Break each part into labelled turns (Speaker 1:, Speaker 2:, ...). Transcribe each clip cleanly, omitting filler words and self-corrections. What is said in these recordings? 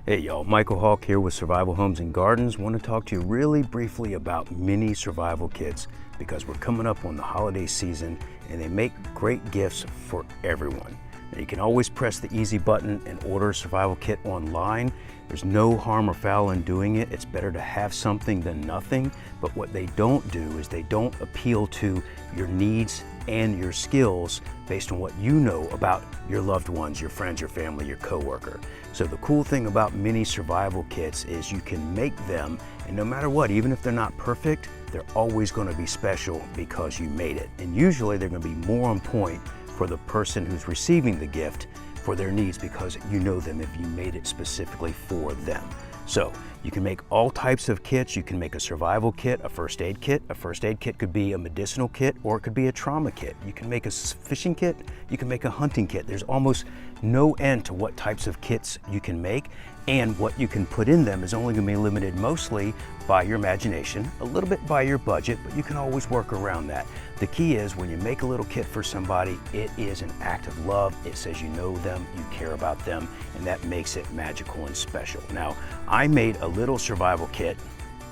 Speaker 1: Hey y'all, Mykel Hawke here with Survival Homes and Gardens. Want to talk to you really briefly about mini survival kits because we're coming up on the holiday season and they make great gifts for everyone. Now, you can always press the easy button and order a survival kit online. There's no harm or foul in doing it. It's better to have something than nothing. But what they don't do is they don't appeal to your needs and your skills based on what you know about your loved ones, your friends, your family, your coworker. So the cool thing about mini survival kits is you can make them, and no matter what, even if they're not perfect, they're always going to be special because you made it. And usually they're going to be more on point for the person who's receiving the gift for their needs because you know them if you made it specifically for them. So you can make all types of kits. You can make a survival kit, a first aid kit. A first aid kit could be a medicinal kit or it could be a trauma kit. You can make a fishing kit. You can make a hunting kit. There's almost no end to what types of kits you can make, and what you can put in them is only going to be limited mostly by your imagination, a little bit by your budget, but you can always work around that. The key is when you make a little kit for somebody, it is an act of love. It says you know them, you care about them, and that makes it magical and special. Now, I made a little survival kit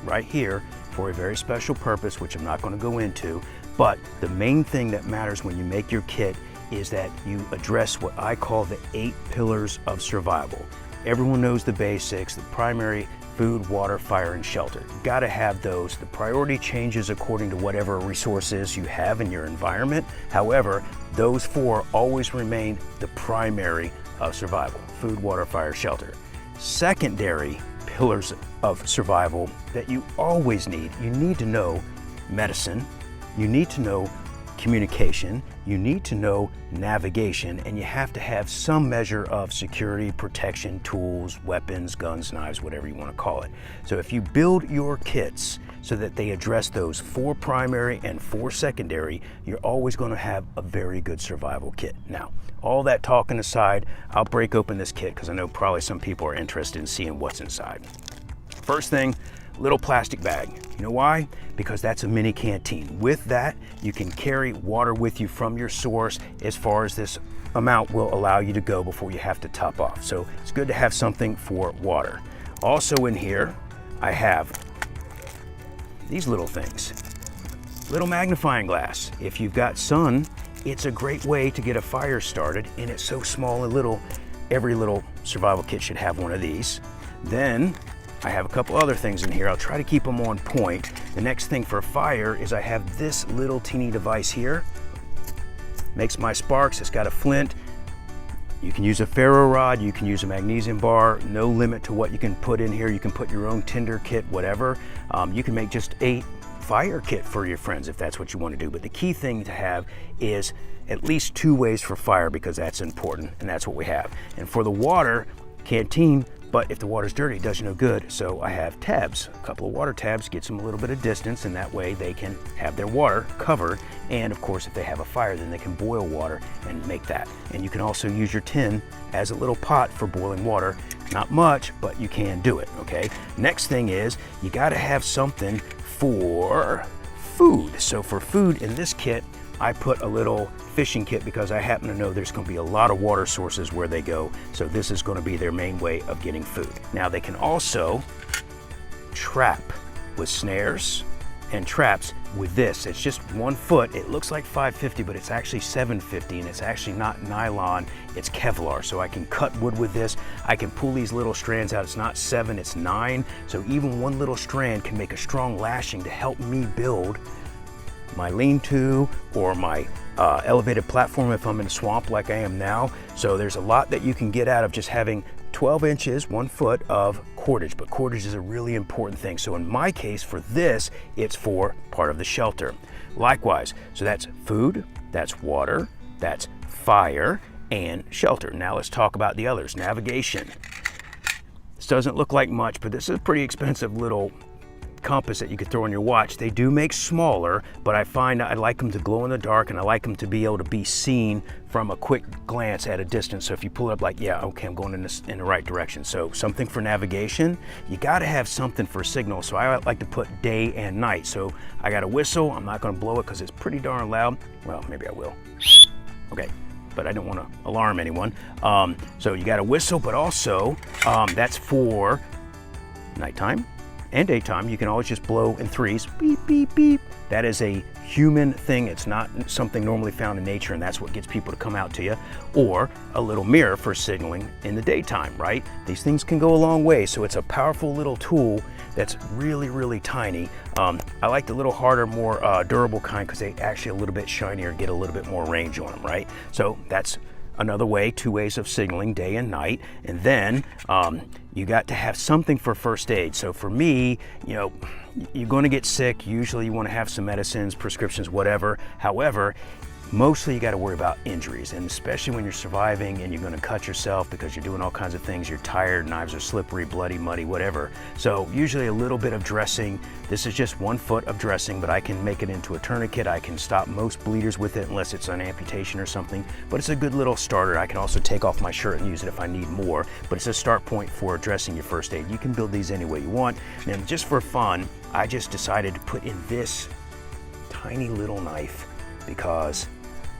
Speaker 1: right here for a very special purpose, which I'm not going to go into, but the main thing that matters when you make your kit is that you address what I call the 8 pillars of survival. Everyone knows the basics, the primary: food, water, fire, and shelter. You gotta have those. The priority changes according to whatever resources you have in your environment. However, those 4 always remain the primary of survival: food, water, fire, shelter. Secondary pillars of survival that you always need: you need to know medicine, you need to know communication, you need to know navigation, and you have to have some measure of security, protection, tools, weapons, guns, knives, whatever you want to call it. So if you build your kits so that they address those 4 primary and 4 secondary, you're always going to have a very good survival kit. Now, all that talking aside, I'll break open this kit because I know probably some people are interested in seeing what's inside. First thing, little plastic bag. You know why? Because that's a mini canteen. With that, you can carry water with you from your source as far as this amount will allow you to go before you have to top off. So it's good to have something for water. Also in here, I have these little things. Little magnifying glass. If you've got sun, it's a great way to get a fire started, and it's so small and little. Every little survival kit should have one of these. Then I have a couple other things in here. I'll try to keep them on point. The next thing for fire is I have this little teeny device here. Makes my sparks. It's got a flint. You can use a ferro rod, you can use a magnesium bar. No limit to what you can put in here. You can put your own tinder kit, whatever. You can make just a fire kit for your friends if that's what you want to do. But the key thing to have is at least 2 ways for fire because that's important, and that's what we have. And for the water, canteen. But if the water's dirty, it does you no good. So I have tabs, a couple of water tabs, gets them a little bit of distance, and that way they can have their water covered. And of course, if they have a fire, then they can boil water and make that. And you can also use your tin as a little pot for boiling water. Not much, but you can do it, okay? Next thing is, you gotta have something for food. So for food in this kit, I put a little fishing kit because I happen to know there's going to be a lot of water sources where they go, so this is going to be their main way of getting food. Now they can also trap with snares and traps with this. It's just 1 foot. It looks like 550, but it's actually 750, and it's actually not nylon, it's Kevlar. So I can cut wood with this. I can pull these little strands out. It's not 7, it's 9. So even 1 little strand can make a strong lashing to help me build my lean-to or my elevated platform if I'm in a swamp like I am now. So there's a lot that you can get out of just having 12 inches, 1 foot of cordage, but cordage is a really important thing. So in my case, for this, it's for part of the shelter. Likewise, so that's food, that's water, that's fire, and shelter. Now let's talk about the others. Navigation. This doesn't look like much, but this is a pretty expensive little compass that you could throw on your watch. They do make smaller, but I find I like them to glow in the dark, and I like them to be able to be seen from a quick glance at a distance. So if you pull it up, like, yeah, okay, I'm going in the right direction. So something for navigation. You got to have something for signal. So I like to put day and night. So I got a whistle. I'm not going to blow it because it's pretty darn loud. Well, maybe I will. Okay. but I don't want to alarm anyone. So you got a whistle, but also that's for nighttime and daytime. You can always just blow in threes, beep, beep, beep. That is a human thing. It's not something normally found in nature, and that's what gets people to come out to you. Or a little mirror for signaling in the daytime, right? These things can go a long way, so it's a powerful little tool that's really, really tiny. I like the little harder, more durable kind because they actually a little bit shinier, get a little bit more range on them, right? So that's another way, 2 ways of signaling, day and night. And then you got to have something for first aid. So for me, you know, you're going to get sick. Usually you want to have some medicines, prescriptions, whatever. However, mostly you got to worry about injuries, and especially when you're surviving and you're going to cut yourself because you're doing all kinds of things. You're tired, knives are slippery, bloody, muddy, whatever. So usually a little bit of dressing. This is just 1 foot of dressing, but I can make it into a tourniquet. I can stop most bleeders with it unless it's an amputation or something, but it's a good little starter. I can also take off my shirt and use it if I need more, but it's a start point for dressing your first aid. You can build these any way you want. And just for fun, I just decided to put in this tiny little knife because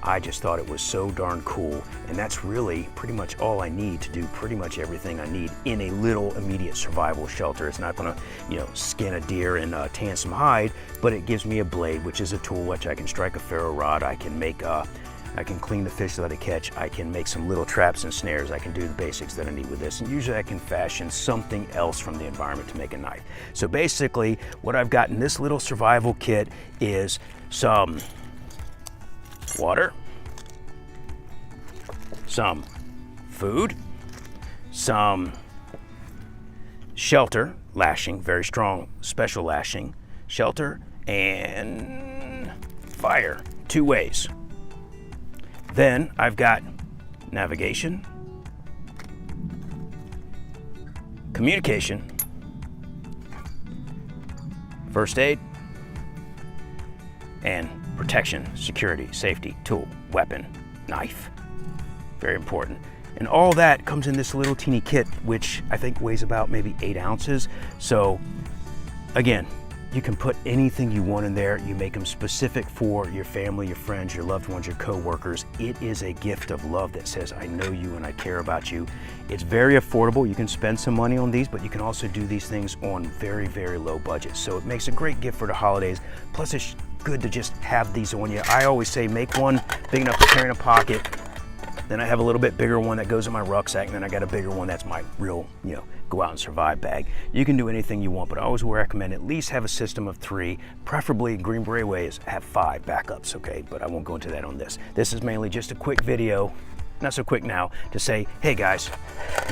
Speaker 1: I just thought it was so darn cool, and that's really pretty much all I need to do pretty much everything I need in a little immediate survival shelter. It's not gonna, you know, skin a deer and tan some hide, but it gives me a blade, which is a tool which I can strike a ferro rod. I can make, I can clean the fish that I catch. I can make some little traps and snares. I can do the basics that I need with this, and usually I can fashion something else from the environment to make a knife. So basically, what I've got in this little survival kit is some water, some food, some shelter, lashing, very strong special lashing, shelter, and fire, 2 ways. Then I've got navigation, communication, first aid, and protection, security, safety, tool, weapon, knife. Very important. And all that comes in this little teeny kit, which I think weighs about maybe 8 ounces. So again, you can put anything you want in there. You make them specific for your family, your friends, your loved ones, your co-workers. It is a gift of love that says, I know you and I care about you. It's very affordable. You can spend some money on these, but you can also do these things on very, very low budgets. So it makes a great gift for the holidays. Plus it's good to just have these on you. I always say make one big enough to carry in a pocket. Then I have a little bit bigger one that goes in my rucksack, and then I got a bigger one that's my real, you know, go out and survive bag. You can do anything you want, but I always recommend at least have a system of 3, preferably Green Beret ways, have 5 backups, okay? But I won't go into that on this. This is mainly just a quick video, not so quick now, to say, hey guys,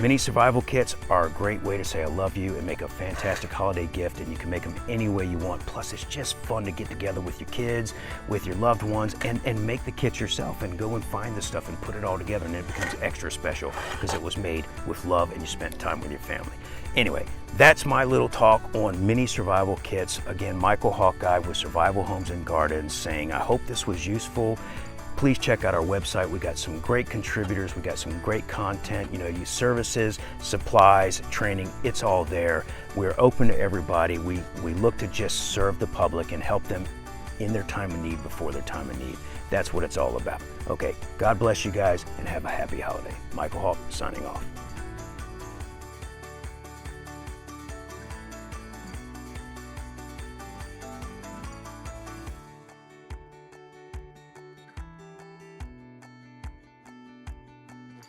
Speaker 1: mini survival kits are a great way to say I love you and make a fantastic holiday gift, and you can make them any way you want. Plus it's just fun to get together with your kids, with your loved ones, and make the kits yourself and go and find the stuff and put it all together, and it becomes extra special because it was made with love and you spent time with your family. Anyway, that's my little talk on mini survival kits. Again, Mykel Hawke Guy with Survival Homes and Gardens saying, I hope this was useful. Please check out our website. We got some great contributors. We got some great content, you know, use services, supplies, training, it's all there. We're open to everybody. We look to just serve the public and help them in their time of need before their time of need. That's what it's all about. Okay, God bless you guys and have a happy holiday. Mykel Hawke signing off.